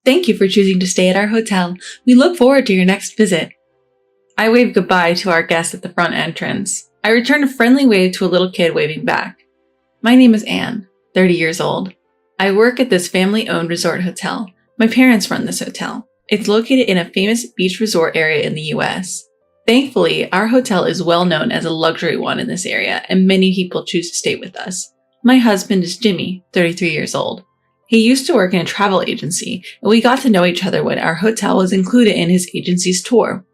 Thank you for choosing to stay at our hotel. We look forward to your next visit. I waved goodbye to our guests at the front entrance. I returned a friendly wave to a little kid waving back. My name is Anne, 30 years old. I work at this family-owned resort hotel. My parents run this hotel. It's located in a famous beach resort area in the US. Thankfully, our hotel is well known as a luxury one in this area, and many people choose to stay with us. My husband is Jimmy, 33 years old. He used to work in a travel agency, and we got to know each other when our hotel was included in his agency's tour.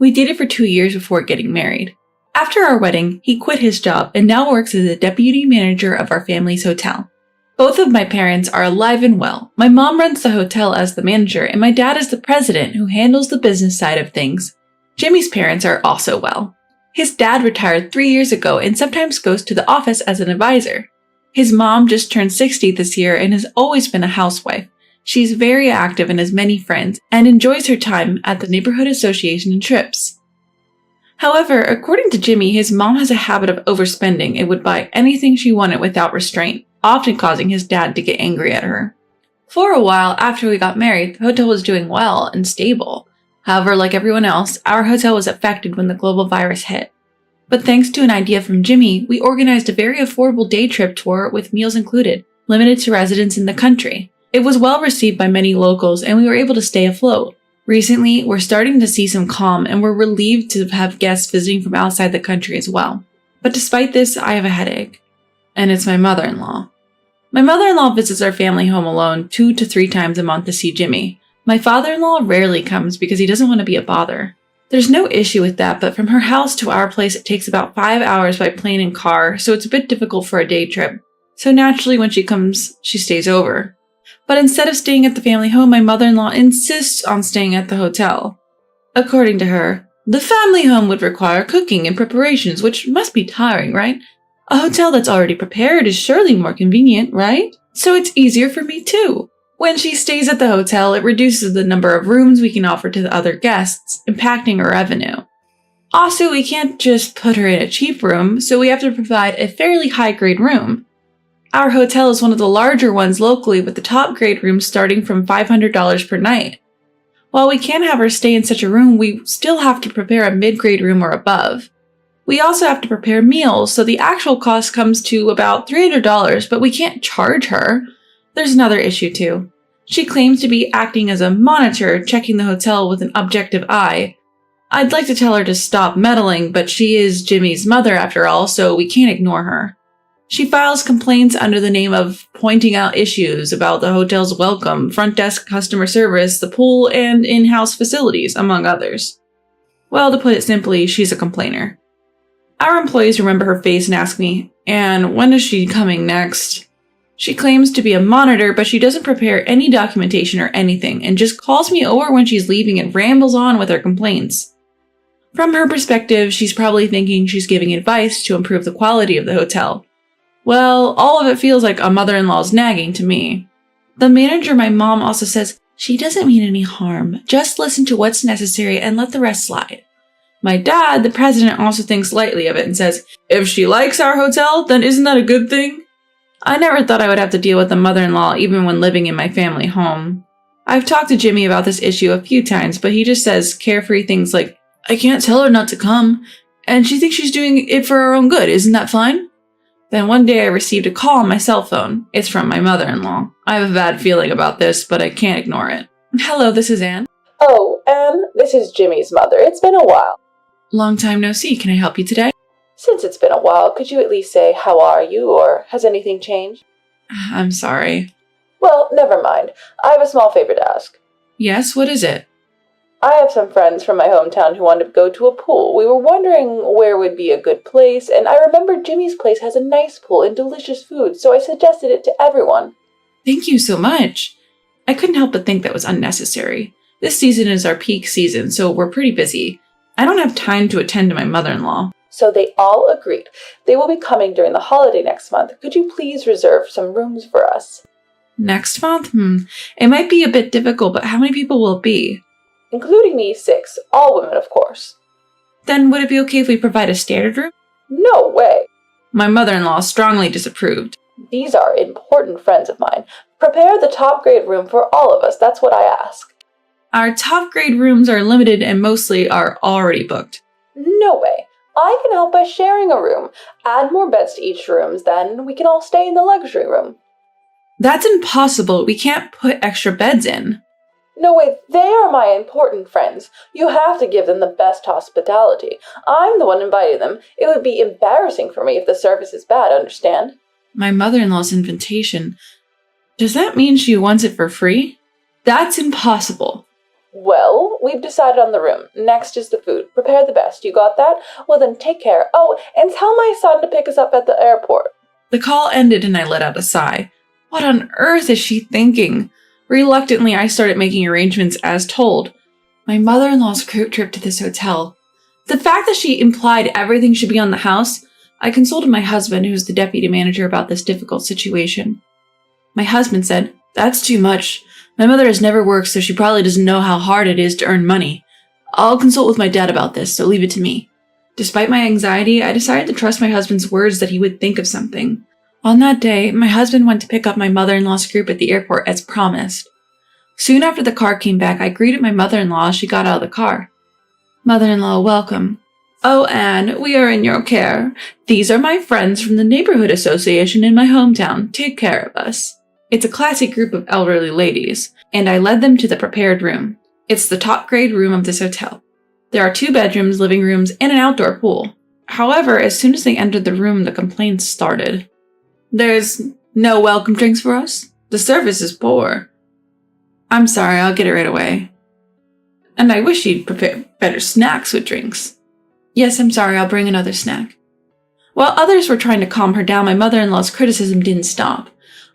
We dated for 2 years before getting married. After our wedding, he quit his job and now works as a deputy manager of our family's hotel. Both of my parents are alive and well. My mom runs the hotel as the manager, and my dad is the president who handles the business side of things. Jimmy's parents are also well. His dad retired 3 years ago and sometimes goes to the office as an advisor. His mom just turned 60 this year and has always been a housewife. She's very active and has many friends and enjoys her time at the neighborhood association and trips. However, according to Jimmy, his mom has a habit of overspending and would buy anything she wanted without restraint, often causing his dad to get angry at her. For a while after we got married, the hotel was doing well and stable. However, like everyone else, our hotel was affected when the global virus hit. But thanks to an idea from Jimmy, we organized a very affordable day trip tour with meals included, limited to residents in the country. It was well received by many locals and we were able to stay afloat. Recently, we're starting to see some calm and we're relieved to have guests visiting from outside the country as well. But despite this, I have a headache. And it's my mother-in-law. My mother-in-law visits our family home alone 2 to 3 times a month to see Jimmy. My father-in-law rarely comes because he doesn't want to be a bother. There's no issue with that, but from her house to our place it takes about 5 hours by plane and car, so it's a bit difficult for a day trip. So naturally when she comes, she stays over. But instead of staying at the family home, my mother-in-law insists on staying at the hotel. According to her, the family home would require cooking and preparations, which must be tiring, right? A hotel that's already prepared is surely more convenient, right? So it's easier for me too. When she stays at the hotel, it reduces the number of rooms we can offer to the other guests, impacting our revenue. Also, we can't just put her in a cheap room, so we have to provide a fairly high-grade room. Our hotel is one of the larger ones locally, with the top-grade rooms starting from $500 per night. While we can have her stay in such a room, we still have to prepare a mid-grade room or above. We also have to prepare meals, so the actual cost comes to about $300, but we can't charge her. There's another issue too. She claims to be acting as a monitor, checking the hotel with an objective eye. I'd like to tell her to stop meddling, but she is Jimmy's mother after all, so we can't ignore her. She files complaints under the name of pointing out issues about the hotel's welcome, front desk customer service, the pool, and in-house facilities, among others. Well, to put it simply, she's a complainer. Our employees remember her face and ask me, "And when is she coming next?" She claims to be a monitor, but she doesn't prepare any documentation or anything, and just calls me over when she's leaving and rambles on with her complaints. From her perspective, she's probably thinking she's giving advice to improve the quality of the hotel. Well, all of it feels like a mother-in-law's nagging to me. The manager, my mom, also says, "She doesn't mean any harm. Just listen to what's necessary and let the rest slide." My dad, the president, also thinks lightly of it and says, "If she likes our hotel, then isn't that a good thing?" I never thought I would have to deal with a mother-in-law even when living in my family home. I've talked to Jimmy about this issue a few times, but he just says carefree things like, "I can't tell her not to come, and she thinks she's doing it for her own good, isn't that fine?" Then one day I received a call on my cell phone. It's from my mother-in-law. I have a bad feeling about this, but I can't ignore it. "Hello, this is Anne." "Oh, Anne, this is Jimmy's mother. It's been a while." "Long time no see. Can I help you today?" "Since it's been a while, could you at least say, 'How are you?' or 'Has anything changed?'" "I'm sorry." "Well, never mind. I have a small favor to ask." "Yes, what is it?" "I have some friends from my hometown who want to go to a pool. We were wondering where would be a good place, and I remembered Jimmy's place has a nice pool and delicious food, so I suggested it to everyone." "Thank you so much." I couldn't help but think that was unnecessary. This season is our peak season, so we're pretty busy. I don't have time to attend to my mother-in-law. So they all agreed. They will be coming during the holiday next month. Could you please reserve some rooms for us? Next month? It might be a bit difficult, but how many people will it be? Including me, 6. All women, of course. Then would it be okay if we provide a standard room? No way. My mother-in-law strongly disapproved. These are important friends of mine. Prepare the top grade room for all of us, that's what I ask. Our top grade rooms are limited and mostly are already booked. No way. I can help by sharing a room. Add more beds to each room, then we can all stay in the luxury room. That's impossible. We can't put extra beds in. No way, they are my important friends. You have to give them the best hospitality. I'm the one inviting them. It would be embarrassing for me if the service is bad, understand? My mother-in-law's invitation. Does that mean she wants it for free? That's impossible. Well, we've decided on the room. Next is the food. Prepare the best. You got that? Well then, take care. Oh, and tell my son to pick us up at the airport. The call ended and I let out a sigh. What on earth is she thinking? Reluctantly, I started making arrangements as told. My mother-in-law's group trip to this hotel. The fact that she implied everything should be on the house, I consulted my husband, who's the deputy manager, about this difficult situation. My husband said, "That's too much. My mother has never worked, so she probably doesn't know how hard it is to earn money. I'll consult with my dad about this, so leave it to me." Despite my anxiety, I decided to trust my husband's words that he would think of something. On that day, my husband went to pick up my mother-in-law's group at the airport as promised. Soon after the car came back, I greeted my mother-in-law as she got out of the car. "Mother-in-law, welcome." "Oh, Anne, we are in your care. These are my friends from the neighborhood association in my hometown. Take care of us." It's a classy group of elderly ladies, and I led them to the prepared room. It's the top grade room of this hotel. There are 2 bedrooms, living rooms, and an outdoor pool. However, as soon as they entered the room, the complaints started. "There's no welcome drinks for us? The service is poor." "I'm sorry, I'll get it right away." "And I wish you'd prepare better snacks with drinks." "Yes, I'm sorry, I'll bring another snack." While others were trying to calm her down, my mother-in-law's criticism didn't stop.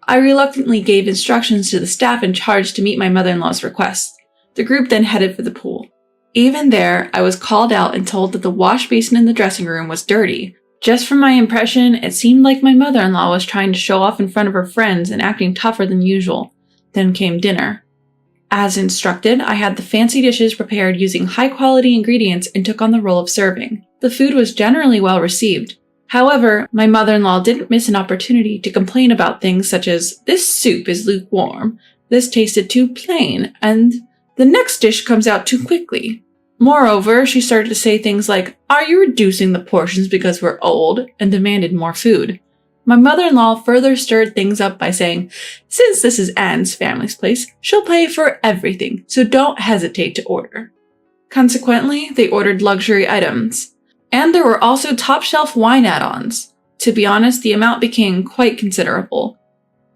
I reluctantly gave instructions to the staff in charge to meet my mother-in-law's requests. The group then headed for the pool. Even there, I was called out and told that the wash basin in the dressing room was dirty. Just from my impression, it seemed like my mother-in-law was trying to show off in front of her friends and acting tougher than usual. Then came dinner. As instructed, I had the fancy dishes prepared using high-quality ingredients and took on the role of serving. The food was generally well received. However, my mother-in-law didn't miss an opportunity to complain about things such as, "This soup is lukewarm, this tasted too plain, and the next dish comes out too quickly." Moreover, she started to say things like, "Are you reducing the portions because we're old?" and demanded more food. My mother-in-law further stirred things up by saying, "Since this is Anne's family's place, she'll pay for everything, so don't hesitate to order." Consequently, they ordered luxury items. And there were also top-shelf wine add-ons. To be honest, the amount became quite considerable.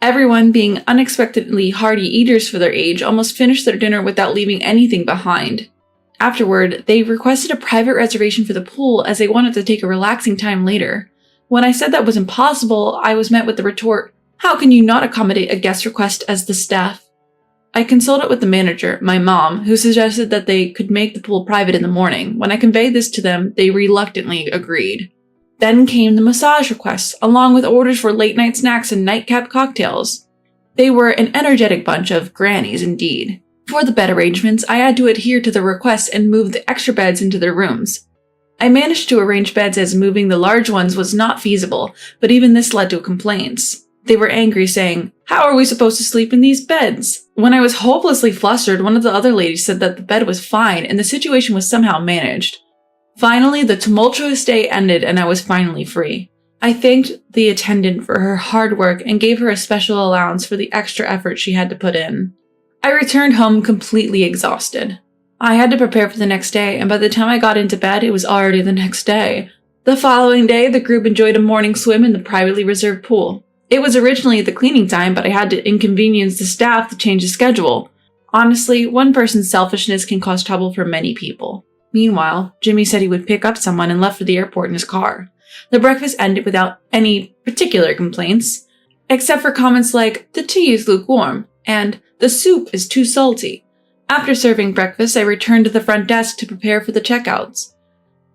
Everyone, being unexpectedly hearty eaters for their age, almost finished their dinner without leaving anything behind. Afterward, they requested a private reservation for the pool as they wanted to take a relaxing time later. When I said that was impossible, I was met with the retort, "How can you not accommodate a guest request as the staff?" I consulted with the manager, my mom, who suggested that they could make the pool private in the morning. When I conveyed this to them, they reluctantly agreed. Then came the massage requests, along with orders for late-night snacks and nightcap cocktails. They were an energetic bunch of grannies indeed. For the bed arrangements, I had to adhere to the requests and move the extra beds into their rooms. I managed to arrange beds as moving the large ones was not feasible, but even this led to complaints. They were angry, saying, "How are we supposed to sleep in these beds?" When I was hopelessly flustered, one of the other ladies said that the bed was fine and the situation was somehow managed. Finally, the tumultuous day ended and I was finally free. I thanked the attendant for her hard work and gave her a special allowance for the extra effort she had to put in. I returned home completely exhausted. I had to prepare for the next day, and by the time I got into bed, it was already the next day. The following day, the group enjoyed a morning swim in the privately reserved pool. It was originally the cleaning time, but I had to inconvenience the staff to change the schedule. Honestly, one person's selfishness can cause trouble for many people. Meanwhile, Jimmy said he would pick up someone and left for the airport in his car. The breakfast ended without any particular complaints, except for comments like, "The tea is lukewarm," and "The soup is too salty." After serving breakfast, I returned to the front desk to prepare for the checkouts.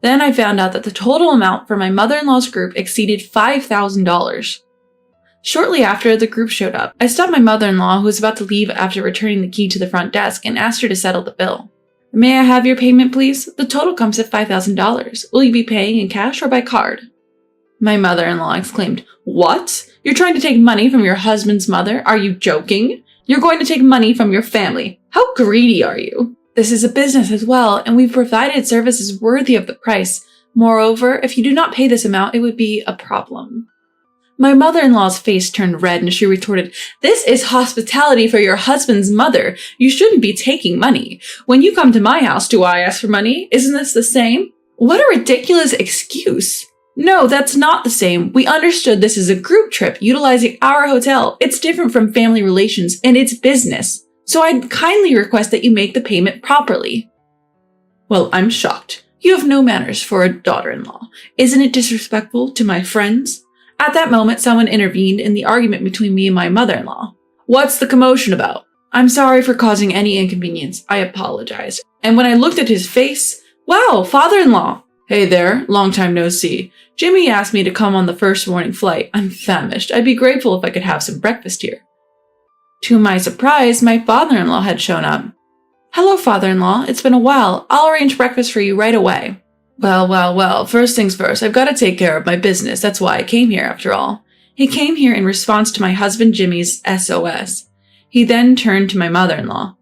Then I found out that the total amount for my mother-in-law's group exceeded $5,000. Shortly after, the group showed up. I stopped my mother-in-law, who was about to leave after returning the key to the front desk, and asked her to settle the bill. "May I have your payment, please? The total comes at $5,000. Will you be paying in cash or by card?" My mother-in-law exclaimed. What? You're trying to take money from your husband's mother? Are you joking? You're going to take money from your family. How greedy are you? This is a business as well, and we've provided services worthy of the price. Moreover, if you do not pay this amount, it would be a problem. My mother-in-law's face turned red and she retorted, This is hospitality for your husband's mother. You shouldn't be taking money. When you come to my house, do I ask for money? Isn't this the same? What a ridiculous excuse. No, that's not the same. We understood this is a group trip utilizing our hotel. It's different from family relations and it's business. So I'd kindly request that you make the payment properly. Well, I'm shocked. You have no manners for a daughter-in-law. Isn't it disrespectful to my friends? At that moment, someone intervened in the argument between me and my mother-in-law. What's the commotion about? I'm sorry for causing any inconvenience. I apologize. And when I looked at his face, wow, father-in-law. Hey there, long time no see. Jimmy asked me to come on the first morning flight. I'm famished. I'd be grateful if I could have some breakfast here. To my surprise, my father-in-law had shown up. Hello, father-in-law. It's been a while. I'll arrange breakfast for you right away. Well. First things first. I've got to take care of my business. That's why I came here, after all. He came here in response to my husband Jimmy's SOS. He then turned to my mother-in-law.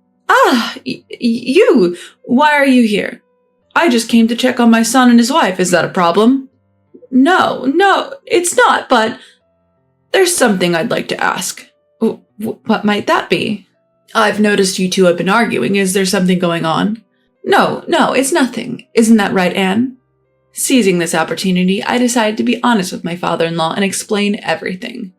You! Why are you here? I just came to check on my son and his wife. Is that a problem? No, it's not, but there's something I'd like to ask. What might that be? I've noticed you two have been arguing. Is there something going on? No, it's nothing. Isn't that right, Anne? Seizing this opportunity, I decided to be honest with my father-in-law and explain everything.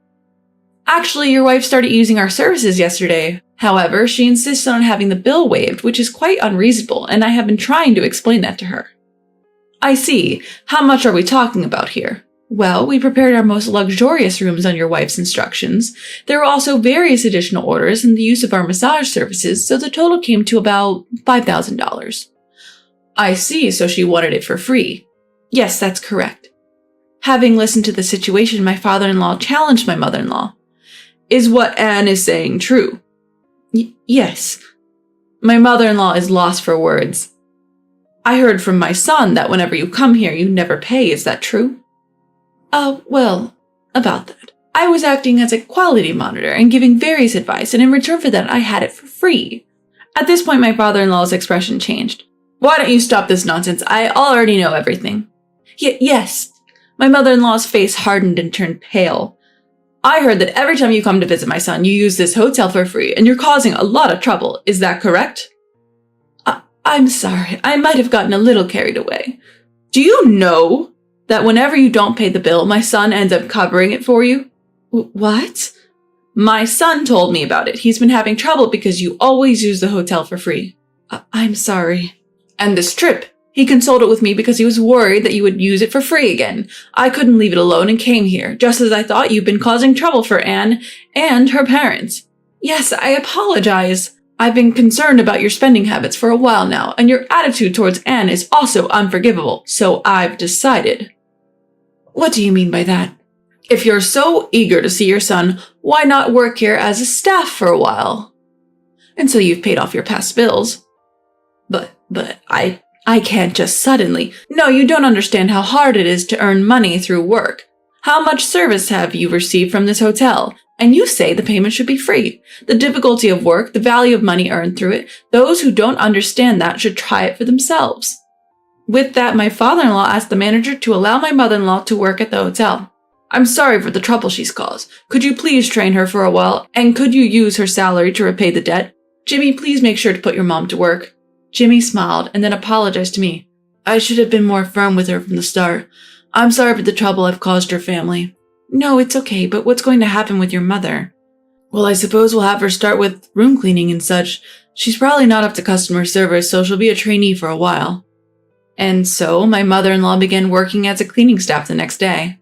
Actually, your wife started using our services yesterday. However, she insisted on having the bill waived, which is quite unreasonable, and I have been trying to explain that to her. I see. How much are we talking about here? Well, we prepared our most luxurious rooms on your wife's instructions. There were also various additional orders and the use of our massage services, so the total came to about $5,000. I see, so she wanted it for free. Yes, that's correct. Having listened to the situation, my father-in-law challenged my mother-in-law. Is what Anne is saying true? Yes. My mother-in-law is lost for words. I heard from my son that whenever you come here, you never pay. Is that true? Well, about that. I was acting as a quality monitor and giving various advice, and in return for that, I had it for free. At this point, my father-in-law's expression changed. Why don't you stop this nonsense? I already know everything. Yes. My mother-in-law's face hardened and turned pale. I heard that every time you come to visit my son, you use this hotel for free, and you're causing a lot of trouble. Is that correct? I'm sorry. I might have gotten a little carried away. Do you know that whenever you don't pay the bill, my son ends up covering it for you? What? My son told me about it. He's been having trouble because you always use the hotel for free. I'm sorry. And this trip, he consulted with me because he was worried that you would use it for free again. I couldn't leave it alone and came here, just as I thought you'd been causing trouble for Anne and her parents. Yes, I apologize. I've been concerned about your spending habits for a while now, and your attitude towards Anne is also unforgivable, so I've decided. What do you mean by that? If you're so eager to see your son, why not work here as a staff for a while? Until you've paid off your past bills. But I can't just suddenly. No, you don't understand how hard it is to earn money through work. How much service have you received from this hotel? And you say the payment should be free. The difficulty of work, the value of money earned through it, those who don't understand that should try it for themselves. With that, my father-in-law asked the manager to allow my mother-in-law to work at the hotel. I'm sorry for the trouble she's caused. Could you please train her for a while? And could you use her salary to repay the debt? Jimmy, please make sure to put your mom to work. Jimmy smiled and then apologized to me. I should have been more firm with her from the start. I'm sorry for the trouble I've caused her family. No, it's okay, but what's going to happen with your mother? Well, I suppose we'll have her start with room cleaning and such. She's probably not up to customer service, so she'll be a trainee for a while. And so, my mother-in-law began working as a cleaning staff the next day.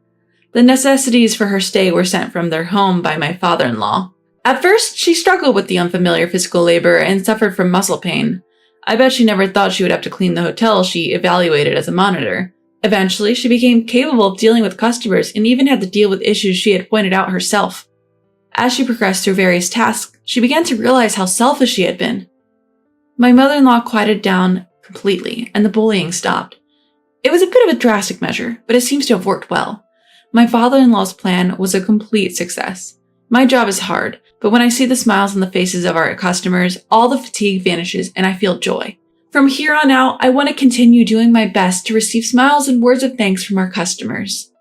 The necessities for her stay were sent from their home by my father-in-law. At first, she struggled with the unfamiliar physical labor and suffered from muscle pain. I bet she never thought she would have to clean the hotel she evaluated as a monitor. Eventually, she became capable of dealing with customers and even had to deal with issues she had pointed out herself. As she progressed through various tasks, she began to realize how selfish she had been. My mother-in-law quieted down completely, and the bullying stopped. It was a bit of a drastic measure, but it seems to have worked well. My father-in-law's plan was a complete success. My job is hard, but when I see the smiles on the faces of our customers, all the fatigue vanishes and I feel joy. From here on out, I want to continue doing my best to receive smiles and words of thanks from our customers.